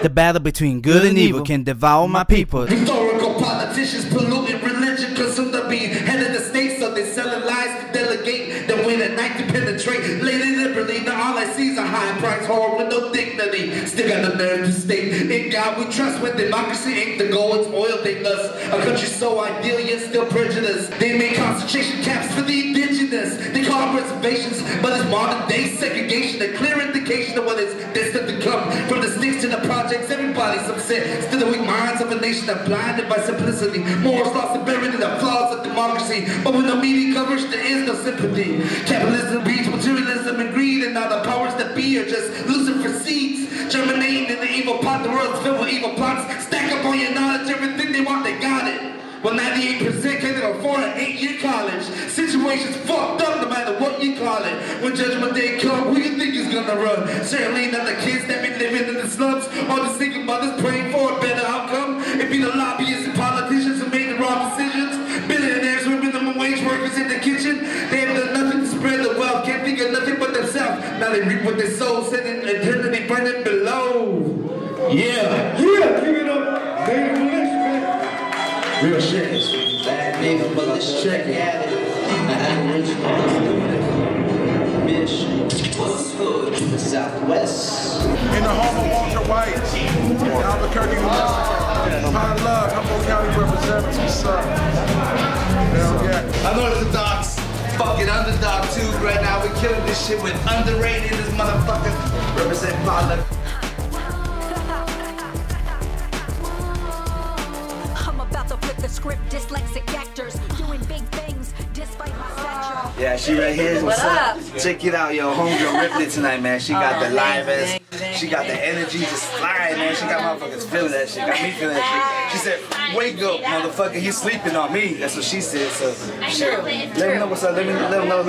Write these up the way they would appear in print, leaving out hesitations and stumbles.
The battle between good and evil can devour my people. Historical politicians polluting religion, consume the being head of the state, so they selling lies to delegate. Then wait at night to penetrate, lady liberally. Now all I see is a high price whore with no dignity. Still got the nerve to state, in God we trust. When democracy ain't the goal, it's oil they lust. A country so ideal yet still prejudiced. They make concentration camps for the indigenous. They call them reservations, but it's modern day segregation. A clear indication of what is destined to come. From the sticks to the projects, everybody's upset. Still the weak minds of a nation that blinded by simplicity. Morals lost and buried in the flaws of democracy. But with no media coverage, there is no sympathy. Capitalism breeds materialism and greed, and now the powers that be are just losing for seeds. Germinating in the evil pot, the world's filled with evil plots. Stack up on your knowledge, everything they want, they got it. Well, 98% can't afford an 8-year college. Situation's fucked up no matter what you call it. When judgment day comes, who you think is gonna run? Certainly not the kids that be living in the slums, or the single mothers praying for a better outcome. It be the lobbyists and politicians who made the wrong decisions. Billionaires who are minimum wage workers in the kitchen. They have done nothing to spread the wealth, can't think of nothing but themselves. Now they reap what their soul sending eternity burning below. Yeah, give it up. They real shit. Bad nigga, but let's check it. Mission, hood, the Southwest. In the home of Walter White, Albuquerque, New Mexico. Potluck, Humboldt County representatives, what's up? Hell yeah. Unorthodox fucking Undurdog Tube right now. We killing this shit with underrated this motherfucker. Represent Potluck. Script dyslexic actors doing big things despite my stature. Yeah, she right here. What's up? Check it out, yo. Homegirl ripped it tonight, man. She got the livest. She got the energy just flying, man. She got motherfuckers feeling that shit. Got me feeling that shit. She said, wake up, motherfucker. He's sleeping on me. That's what she said. So, shit. Let me know what's up. Let them know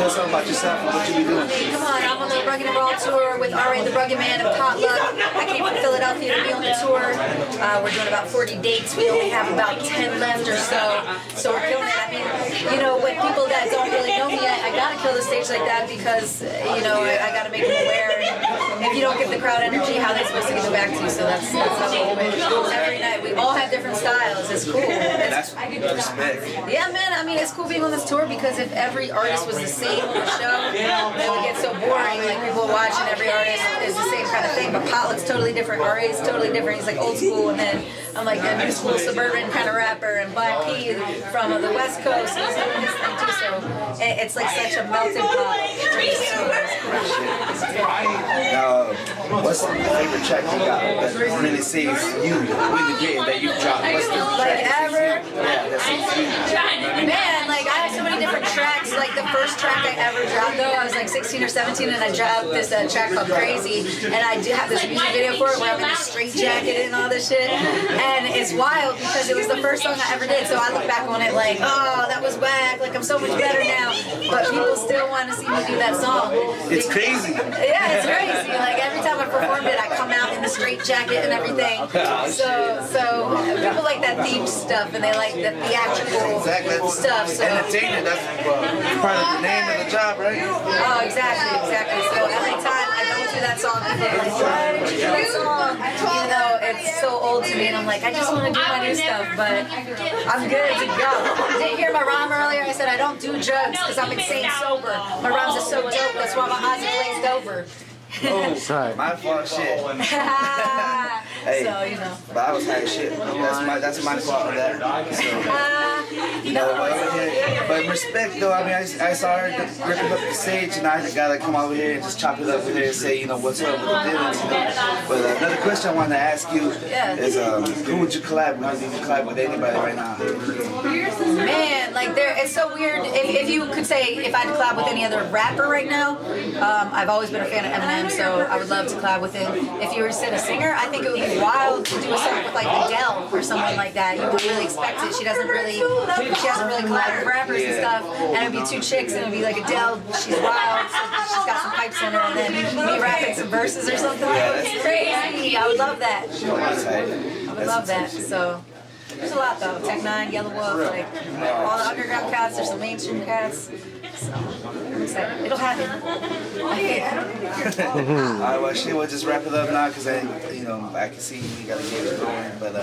something about yourself and what you be doing. Come on, I'm on the Rugged and Raw tour with R.A. the Rugged Man and Potluck. I came from Philadelphia to be on the tour. We're doing about 40 dates. We only have about 10 left or so we're killing it. I mean, you know, when people that don't really know me, I gotta kill the stage like that because, you know, I gotta make them aware. And if you don't give the crowd energy, how are they supposed to give it back to you? So that's how we do it. Every night, we all have different styles. It's cool. That's respect. Yeah, man. I mean, it's cool being on this tour because if every artist was the same on the show, it would get so boring. Like people watch and every artist is the same kind of thing. But Potluck's totally different. R.A.'s totally different. He's like old school, and then I'm like a new school suburban kind of rapper, and Black P from the West Coast. He's doing his thing too. So it's like such a melting pot. What's the favorite track you got that really saves you? Really getting that you've dropped? What's the Like ever? Yeah, that saves you. Man, like I have so many different tracks. Like the first track I ever dropped, though, I was like 16 or 17, and I dropped this track called Crazy, and I do have this music video for it where I'm in a straight jacket and all this shit, and it's wild because it was the first song I ever did. So I look back on it like, oh, that was whack. Like I'm so much better now, but people still want to see me do that song. It's crazy. Yeah, it's crazy. Like every time I performed it, I come out in the straight jacket and everything. So people like that deep stuff, and they like the theatrical stuff. So entertainment, that's part of the name of the job, right? Oh, exactly. So every time I don't do that song, people are like, why did you do that song? You know, it's so old to me, and I'm like, I just want to do my new stuff, but I'm good to go. Did you hear my rhyme earlier? I said I don't do drugs because I'm insane sober. My rhymes are so dope, that's why my eyes are glazed over. Oh, sorry. My fault, shit. Hey, so, you know. But I was like, shit. That's my fault of that. So, you know, but respect though. I mean, I saw her ripping up the stage, and I gotta come over here and just chop it up with her and say, you know, what's up with the dealings. You know? But another question I wanted to ask you is, who would you collab with? If you could collab with anybody right now? Man, like it's so weird. If you could say if I had to collab with any other rapper right now, I've always been a fan of Eminem, so I would love to collab with him. If you were to say a singer, I think it would be wild to do a song with like Adele or someone like that. You wouldn't really expect it. She hasn't really collabed with rappers and stuff, and it'd be two chicks, and it'd be like Adele, she's wild, so she's got some pipes in her, and then me rapping some verses or something. It's crazy. I would love that. I would love that. So. There's a lot though. Tech Nine, Yellow Wolf, like all the underground cats. There's some mainstream cats. So I'm excited. It'll happen. Alright, well, shit, we'll just wrap it up now because I can see we gotta get it going. But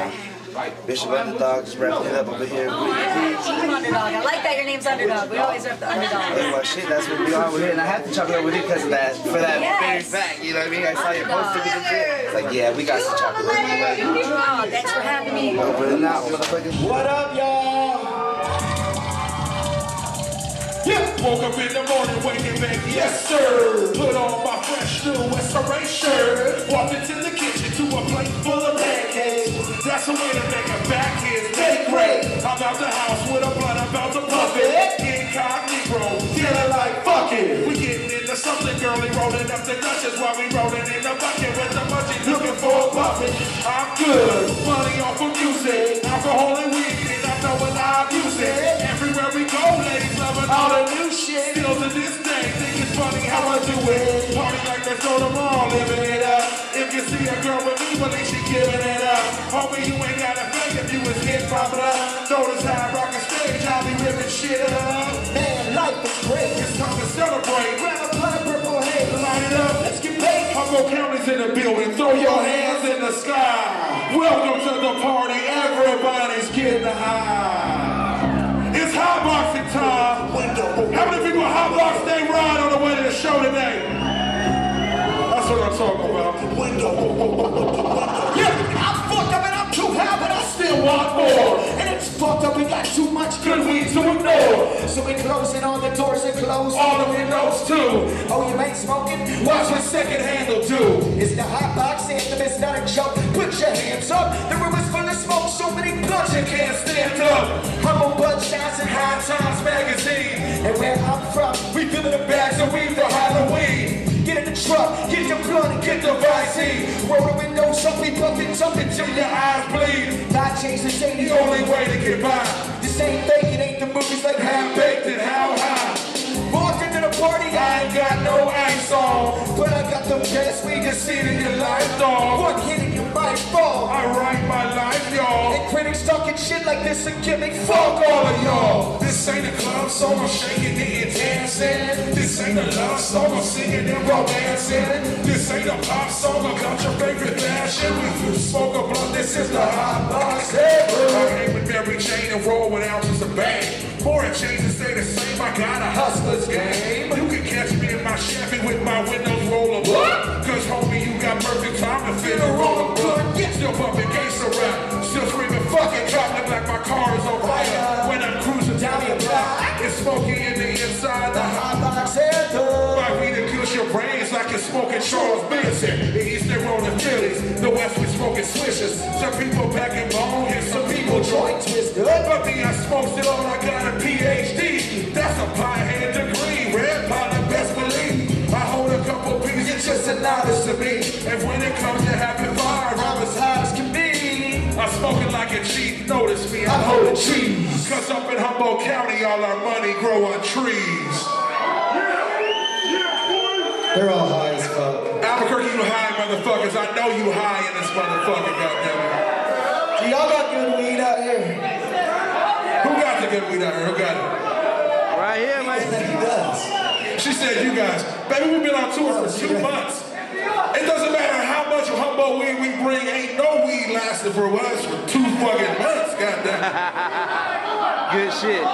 Bishop Underdog just wrapping it up over here. Team Underdog. I like that your name's Underdog. We always rep the Underdog. Well, shit, that's what we are over here. And I have to chop it up with you because of that, for that very fact. You know what I mean? I saw your poster and shit. It's like, yeah, we got some chocolate. Oh, thanks for having me. Over and out, motherfucker. What up, y'all? Yeah, woke up in the morning, waking back, yes sir. Put on my fresh new SRA shirt. Walked into the kitchen to a plate full of pancakes. That's the way to make a back is make great. I'm out the house with a blunt, I'm about to puff it. Incognito, feeling like fuck it. We getting into something girly, rolling up the Dutchess while we rolling in the bucket with the munchies, looking for a buffet. I'm good, money off of music, alcohol and weed, and I know when I abuse it. Everywhere we go, ladies loving all the new shit. Still to this day, think it's funny how I do it. Party like there's no tomorrow, living it up. If you see a girl with me, believe she giving it up. Homie, you ain't got a fake if you was hit from it up. Notice how I rock a stage, I'll be ripping shit up. Man, life is great. It's time to celebrate. Grab a black purple haze, light it up. Let's get paid. Humboldt County's in the building. Throw your hands in the sky. Welcome to the party. Everybody's getting high. It's hot boxing time. How many people hot box they ride on the way to the show today? That's what I'm talking about. Yeah, I'm fucked up and I'm too high, but I still want more. And it's fucked up, we got too much good weed to ignore. So we closing all the doors and close all the windows too. Oh, you ain't smoking? Watch what second handle do. It's the hot box anthem, it's not a joke. Put your hands up. The room is full of smoke, so many blunts you can't stand up. Humble Bloodshines and High Times magazine. And where I'm from, we filling the bags of weed for Halloween. Get in the truck, get your blunt and get the Visine. Roll the windows up, we bumping, jumping till your eyes bleed. Not change this ain't the only way to get by. This ain't fake, it ain't the movies like Half Baked and How High. Walked into the party, I ain't got no ice on, but I got the best we can see in your life, dog. One hit and you might fall. I write my life, y'all. And critics talking shit like this and gimmick. Fuck all of y'all. This ain't a club song, I'm shaking it and dancing. This ain't a love song, I'm singing and romancing. This ain't a pop song about your favorite fashion. We smoke a blunt, this is the hot box. I came with Mary Jane and roll with ounces of bang. More and change and stay the same, I got a hustler's game. You can catch me in my Chevy with my windows rollable. Cause homie, you got perfect time to fit a roller blunt. Still bumping gangsta rap, still screaming fucking drop. Look like my car is on fire when I'm cruising down your block. It's smoky in the inside, the hot box anthem. My weed that kills your brains like you're smoking Charles Manson. The East they rolling Phillies, the West we smoking Swishes. Some people packing bone and some people joint twisted. But me, I smokes it all, I got a PhD. That's a pie-hand degree, red pie, the best believe. I hold a couple pieces, it's just a novice to me. And when it comes to having fire, I'm as high as can be. I'm smoking like a chief, notice me, I'm holding cheese. Cause up in Humboldt County, all our money grow on trees. They're all high as fuck. Albuquerque, you high motherfuckers. I know you high in this motherfucker, goddammit. Y'all got good weed out here. Who got the good weed out here? Who got it? Right here, man. He does. She said you guys. Baby, we've been on tour for 2 months. It doesn't matter how much Humboldt weed we bring, ain't no weed lasting for us for 2 fucking months, goddamn. Good shit.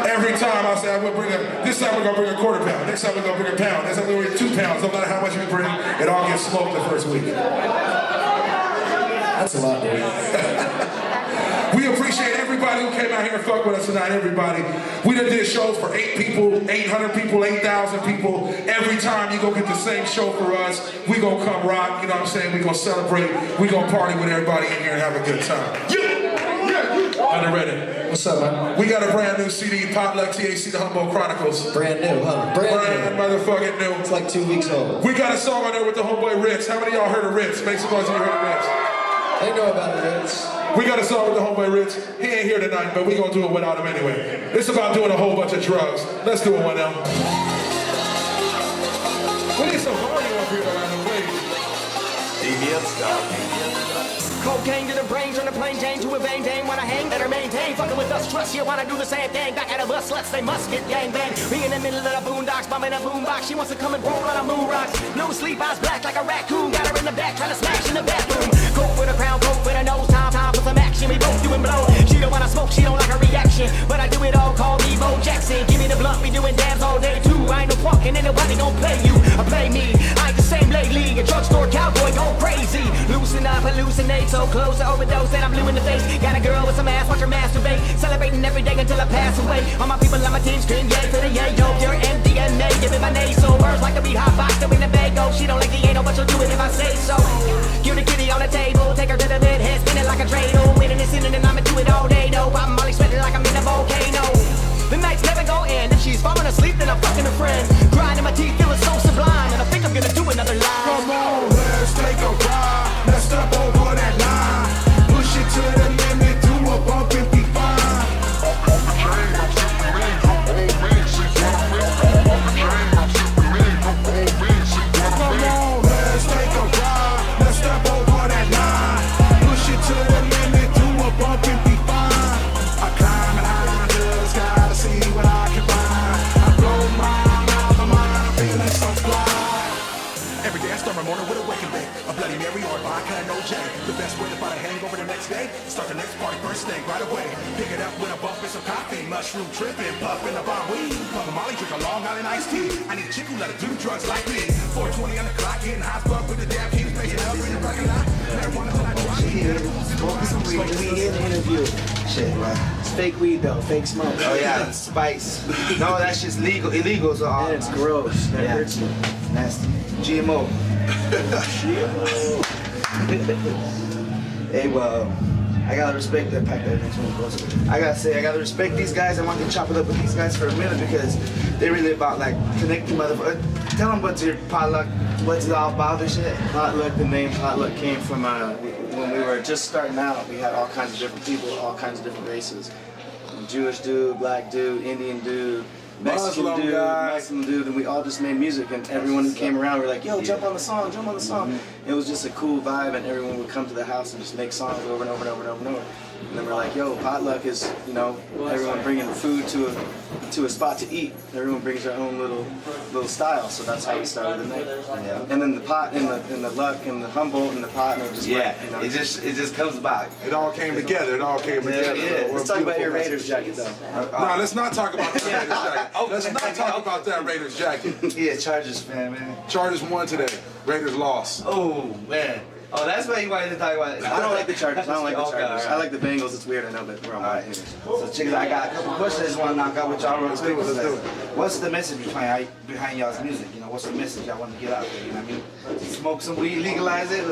Every time I say I'm gonna bring this time we're gonna bring a quarter pound, next time we're gonna bring a pound, next time we're gonna bring 2 pounds, no matter how much we bring, it all gets smoked the first week. That's a lot, dude. We appreciate everybody who came out here and fucked with us tonight, everybody. We done did shows for 8 people, 800 people, 8,000 people. Every time you go get the same show for us, we gonna come rock, you know what I'm saying? We gonna celebrate, we gonna party with everybody in here and have a good time. Underrated. What's up, man? We got a brand new CD, Potluck THC, the Humboldt Chronicles. Brand new, huh? Brand new. Motherfucking new. It's like 2 weeks old. We got a song on there with the homeboy Ritz. How many of y'all heard of Ritz? Make some noise if you heard of Ritz. They know about the Ritz. We got a song with the homeboy Ritz. He ain't here tonight, but we gonna do it without him anyway. It's about doing a whole bunch of drugs. Let's do it one now. We need some volume up here around the place. DBF style. Cocaine to the brain, turn the plain Jane to a vain dame. Wanna hang, better maintain. Fucking with us, trust you, wanna do the same thing. Back at a bus, sluts, they must get gangbang. Me in the middle of the boondocks, bumming a boombox. She wants to come and roll on a moon rocks. No sleep, eyes black like a raccoon. Got her in the back, trying to smash in the bathroom. Coke with a crown, coke with a nose. Time for some action. We both doing blow. She don't wanna smoke, she don't like a reaction. But I do it all, call me Bo Jackson. Give me the blunt, we doing dabs all day too. I ain't no punk and ain't nobody gon' play you or play me. I ain't the same lately. A drugstore cowboy go crazy. Loosen up, hallucinate, so close to overdose and I'm blue in the face. Got a girl with some ass, watch her masturbate. Celebrating every day until I pass away. All my people on my team scream yay for the yay. Yo, you're MDMA, give it my name. So birds like to be hot boxed up in the bag. Oh, she don't like the anal, but she'll do it if I say so. Give the kitty on the table, take her to the bed, head spinning like a dreidel. Winning and sinning and I'ma do it all day, no. I'm Molly sweating like I'm in a volcano. The nights never go end. If she's falling asleep, then I'm fucking a friend. Grinding my teeth, feeling so sublime. And I think I'm gonna do another line. Come on, let's take a ride. Let's step over that line. Push it to the limit, do a bump and be fine. Come on, let's take a ride. Let's step over that line. Push it to the limit, do a bump and be fine. I climb and I just gotta see what I can find. I blow mine out of my mind, I'm feeling so fly. Every day I start my morning with a waking bake. A Bloody Mary or a vodka and OJ. The best way to fight a hangover the next day. Start the next party first thing right away. Pick it up with a bump and some coffee. Mushroom tripping, puffing a bomb weed. Puff a Molly, drink a Long Island iced tea. I need a chick who let her do drugs like me. 420 on the clock, getting high fuck with the damn keys. Making up in the parking lot. Marijuana till I drop. Smoking some weed. We in the interview. Shit, man. It's fake weed though, fake smoke. Oh yeah, spice. No, that shit's illegal. So And it's gross. That hurts you. nasty. GMO. Hey, well, I gotta respect that pack that next one goes. I gotta say, I gotta respect these guys. I want to chop it up with these guys for a minute because they're really about like connecting motherfuckers. Tell them what's your potluck, what's it all about and shit. Potluck, the name Potluck came from when we were just starting out. We had all kinds of different people, all kinds of different races. Jewish dude, black dude, Indian dude, Mexican Muslim dude, guy. Muslim dude, and we all just made music. And everyone who came around, we were like, "Yo, jump on the song, jump on the song." It was just a cool vibe, and everyone would come to the house and just make songs over and over and over and over and over. And then we're like, "Yo, potluck is, you know, everyone bringing food to a spot to eat. Everyone brings their own little style." So that's how we started the name. Yeah. And then the pot and the luck and the Humboldt and the pot, and it just Yeah, went, you know. it just comes back. It all came together. It all came together. yeah. Let's talk about your Raiders jacket though. No, let's not talk about that Raiders jacket. Let's not talk about that Raiders jacket. Yeah, Chargers fan, man. Chargers won today. Raiders lost. Oh man. Oh, that's why you wanted to talk about it. I don't like the Chargers. I don't like the Okay, Chargers. alright. I like the Bengals. It's weird, I know, but we're on my ears. So check it out. I got a couple questions I just want to knock out with y'all real quick. Let's do it. What's the message behind y'all's music? You know, what's the message y'all want to get out there? You know what I mean? Smoke some weed, legalize it.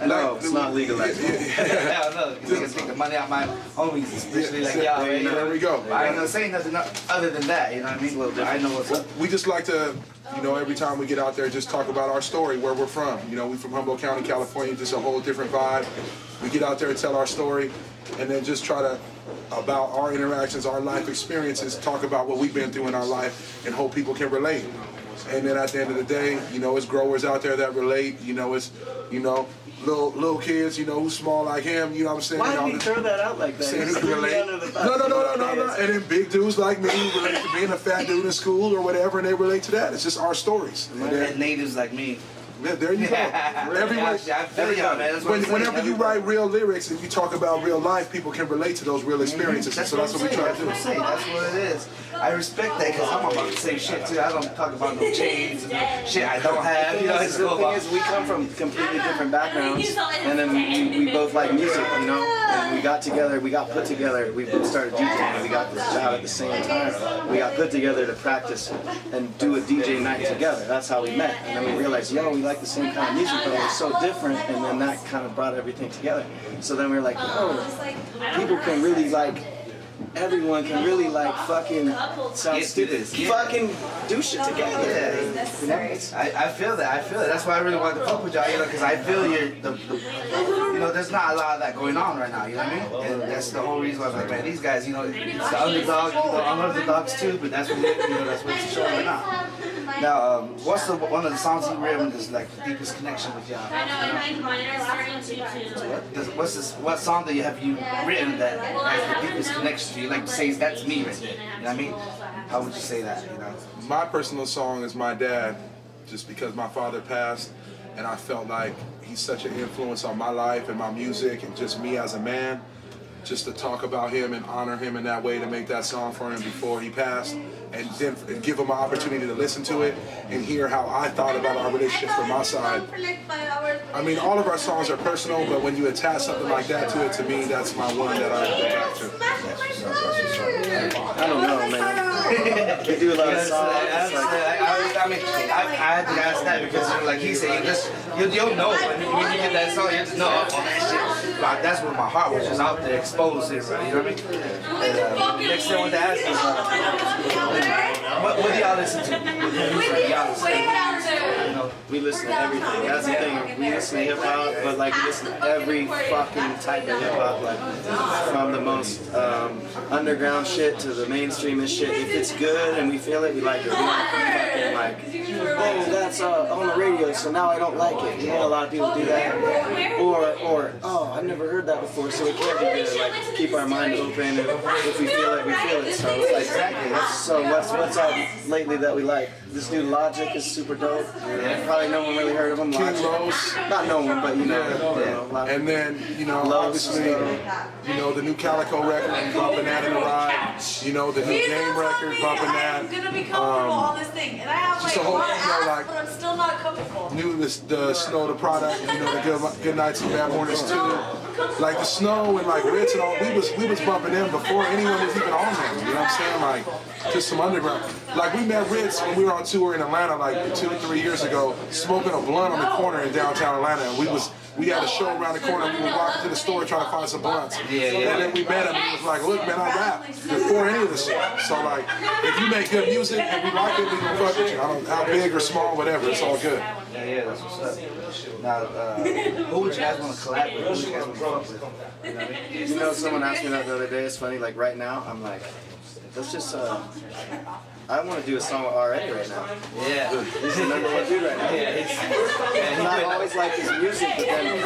No, it's not legalized. Hell no. Niggas take the money out my homies, especially like y'all. There You know? we go. I ain't gonna say nothing other than that. You know what I mean? I know what's up. We just like to, you know, every time we get out there, just talk about our story, where we're from. You know, we from Humboldt County, California, just a whole different vibe. We get out there and tell our story, and then just try to, about our interactions, our life experiences, talk about what we've been through in our life, and hope people can relate. And then at the end of the day, you know, it's growers out there that relate. You know, it's, you know, little kids, you know, who's small like him. You know what I'm saying? Why You know, did you throw that out like that? saying You who can threw me relate. under the bus. No. And then big dudes like me who relate to being a fat dude in school or whatever, and they relate to that. It's just our stories. And then, And natives like me. there you go. I feel y'all, man. That's what I'm saying. Whenever you write real lyrics and you talk about real life, people can relate to those real experiences. And so that's what we try to do. That's what it is. I respect that because I'm about the same shit too. I don't talk about no chains and no shit I don't have. You know, it's The all thing about. is, we come from completely different backgrounds, and then we both like music, you know. And we got together, we got put together. We both started DJing, and we got this job at the same time. We got put together to practice and do a DJ night together. That's how we met. And then we realized, yo, we like the same kind of music, but we're so different. And then that kind of brought everything together. So then we were like, yo, people can really like. Everyone can really like fucking sound stupid. Fucking do shit together. Yeah. You know, it's- I feel that. That's why I really wanted to fuck with y'all, you know, because I feel you know, there's not a lot of that going on right now, you know what I mean? And that's the whole reason why I was like, man, these guys, you know, it's the underdog, you know, Unorthodox Tube, but that's what that's what it's showing right now. Now, what's one of the songs you written that's like the deepest connection with y'all? What song that you written that has the deepest connection to you? Like says that's me right there. You know what I mean? How would you say that? You know. My personal song is my dad, just because my father passed, and I felt like he's such an influence on my life and my music and just me as a man. Just to talk about him and honor him in that way, to make that song for him before he passed, and then give him an opportunity to listen to it and hear how I thought about our relationship from my side. I mean, all of our songs are personal, but when you attach something like that to it, to me, that's my one that I go back to. I don't know, man. We do a lot of songs. I mean, I had to ask that because, like he said, you'll know when you get that song, you just know, oh, that shit. Like, that's what my heart was just out there exposed it, right? You know what I mean? Next thing I want to ask is, what do y'all listen to? We listen to everything. That's the thing. We listen to hip hop, but like we listen to every fucking type of hip hop, like from the most underground shit to the mainstreamish shit. If it's good and we feel it, we like it. We don't fucking like, oh, that's on the radio, so now I don't like it. You know, a lot of people do that. Or oh, I've never heard that before, so it can't be good. Like keep our mind open, and if we feel it, we feel it. So it's like exactly. So what's out lately that we like? This dude Logic is super dope. Probably no one really heard of him. King Los. Not no one, but you know. And then, obviously, the new Calico record, I'm bumping that in the ride. The new Game record, bumping that. I'm gonna be comfortable on this thing, and I have Just like a whole, a lot of apps, like, but I'm still not comfortable. The Snow, the product, the Good Nights and Bad Mornings too. Like the Snow and like Ritz and all, we was bumping them before anyone was even on them. You know what I'm saying? Like just some underground. Like we met Ritz when we were on tour in Atlanta like 2 or 3 years ago, smoking a blunt on the corner in downtown Atlanta, and we had a show around the corner. We were walking to the store trying to find some blunts. And then we met him, and he was like, "Look, man, I rap before any of this shit. So like, if you make good music and we like it, we gonna fuck with you. I don't how big or small, whatever. It's all good." Yeah, that's what's up. Now, who would you guys want to collab with? Who would you guys want to fuck with? You know, someone asked me that the other day. It's funny. Like right now, I'm like, let's just. I want to do a song with RA right now. Yeah. He's the #1 dude right now. And I always liked his music, but then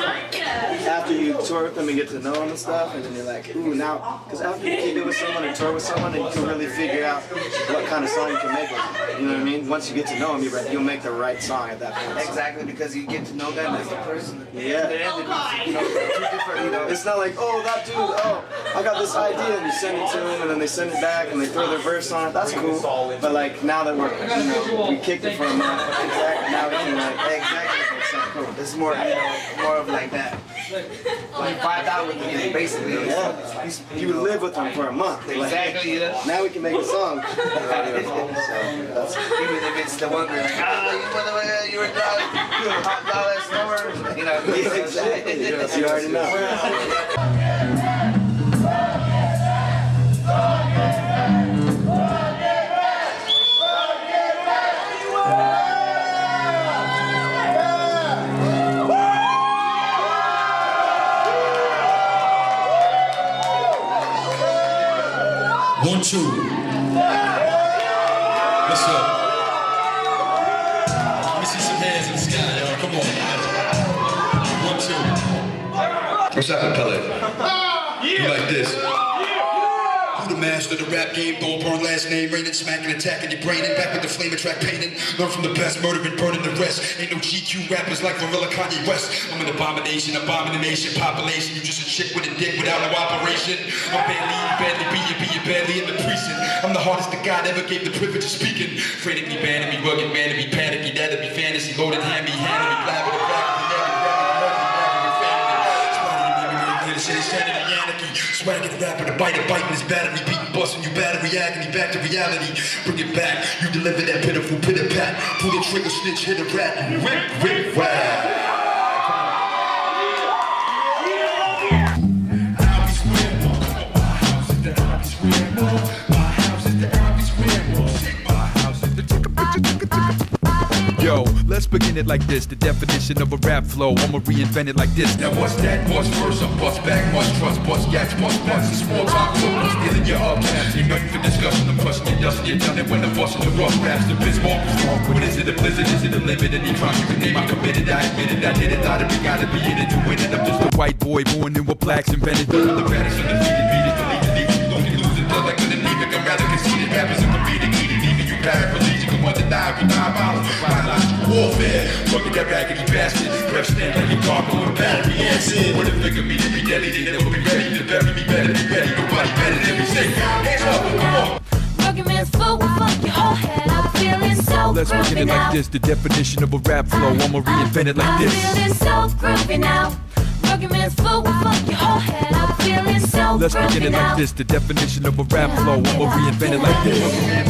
after you tour with him and get to know him and stuff, and then you're like, ooh, now, because after you keep it with someone and tour with someone, then you can really figure out what kind of song you can make with them. You know what I mean? Once you get to know him, you'll make the right song at that point. Exactly, because you get to know them as a person. Yeah. It's not like, oh, that dude, oh, I got this idea, and you send it to them, and then they send it back, and they throw their verse on it. That's cool. But like now that we kicked it for a month, now we can cool. This is more of like that. Like 5,000 basically. Yeah. You would live with them for a month. Exactly. Yeah. Now we can make a song. Even if it's the one where like, you were hot dollar summer, Exactly. Yes, you already know. One, two. What's up? Let me see some hands in the sky, y'all. Come on. 1, 2. What's up, Pellet? You like this? Who the master of the rap game? Don't burn last name, raining, smacking, attacking your brain, and back with the flame and track painting. Learn from the best, murdering, burning the rest. Ain't no GQ rappers like Gorilla Kanye West. I'm an abomination, abomination, nation, population. You just a chick with a dick without no operation. I'm badly being badly in the precinct. I'm the hardest that God ever gave the privilege of speaking. Frantically banning me, rugged man to be panicky. That'd be fantasy, loaded, hand me, handing me, blabbing the back. Swag it, rapper, the bite, biting his battery, beating, busting you battery, agony, back to reality. Bring it back, you deliver that pitiful pitter pat. Pull the trigger, snitch, hit a rat, you whip, whack. Yo, let's begin it like this. The definition of a rap flow, I'ma reinvent it like this. Now what's that? What's first? I'm bust back, must trust, bust yaks, must bust. It's small talk, I'm stealing your uptown. You're nothing for discussion, I'm crushing your dust. You're done it when I'm busting the rough raps. The bitch walk is wrong. What is it, a blizzard? Is it a limit? Any crime you can name, I committed. I admitted, I did it. Lottery gotta be in it to win it. I'm just a white boy born in what blacks invented. The baddest of the defeated, beat it, delete the defeat. Don't you lose it, blood like an anemic. I'm rather conceited, rappers and comedic, eating, leaving you paraplegic. I'm undeniable, biological warfare. Fucking that raggedy bastard. Prep stand like a cargo with battery acid. Would have figured me to be deadly, they never be ready to bury me. Better be ready, nobody better than me. Say, hands up, come on. Rugged man's full, fuck your whole head. I'm feeling so let's begin it like this. The definition of a rap flow, I'ma reinvent it like this. I'm feeling so groovy now. Rugged man's full, fuck your whole head. I'm feeling so let's begin it like this. The definition of a rap flow, I'ma reinvent it like this.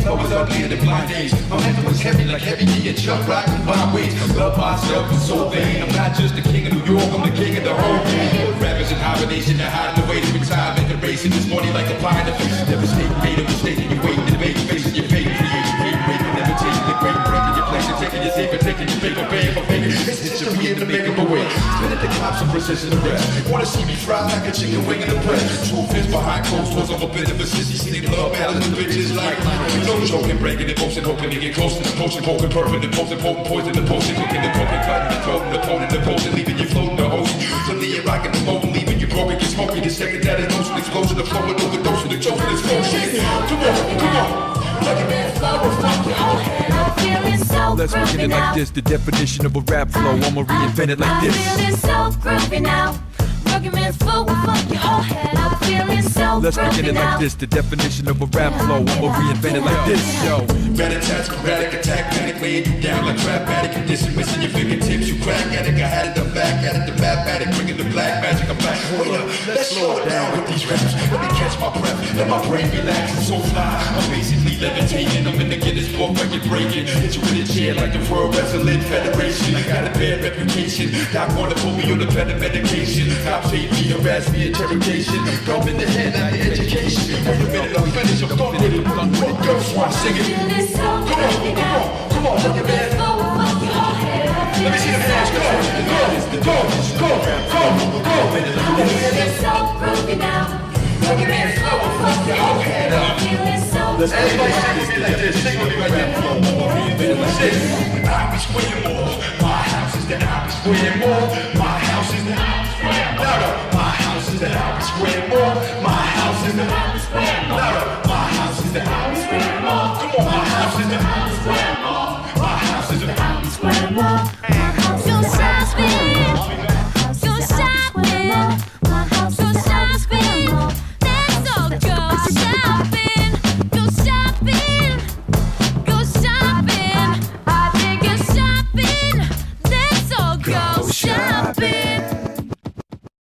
Flow is ugly in the blind days. My mental was heavy like heavy D and Chuck Rock and byways. Love myself and so vain. I'm not just the king of New York, I'm the king of the whole game. Rappers in hibernation, they're hiding away to retire. Make a race in this money like a pie in the face. Devastating, made a mistake, and you wait in the bait, facing your fate. Creating hate, raping, imitating the great, breaking your place and taking your safe and taking your paper, paying for fake. It's history in the make of a way. Spinning the cops and precision arrest. Wanna see me fry like a chicken wing in the press. Truth is behind closed doors, I'm a bit of a sissy. Sneak love battles with bitches like no joking, breaking emotion, hoping to get close to the potion, poking, perfect, and potion, potent, poison, the potion, cooking, the cooking, cutting, the throat, the opponent, the potion, leaving you floating the ocean. Suddenly you're rocking the boat, leaving you broken, get smoky. The second that is motion, explosion, the flow, and overdose, the chosen, it's motion. Come on. Let's begin it like this. The definition of a rap flow, I'ma reinvent it like this. I'm feeling so groovy now. Rugged man's full, fuck your whole head. I'm feeling so let's begin it like this. The definition of a rap flow, I'ma reinvent it like this. Yo, rat-a-tat, sporadic attack, panic, laying you down like trap-matic. Condition, missing your fingertips, you crack addict. I had it, the back at it, the mathematic, bringing the black magic. I'm back. Wait up, let's slow it down with these raps. Let me catch my breath, let my brain relax. It's so fly, I'm basically levitating. I'm in the Guinness Book, record breaking. Hit you with a chair like the World Wrestling Federation. I got a bad reputation. Doc wanna put me on the better medication. Cops hate me, harass me, interrogation. Dumb in the head, not the education. Every minute I'm finished, I'm done with it. What girls want singing? Come on, look at that. Let me see the hands, go. Everybody sing with me like this, sing with me like that. I be square more, my house is the I be square more, my house is the I be square more.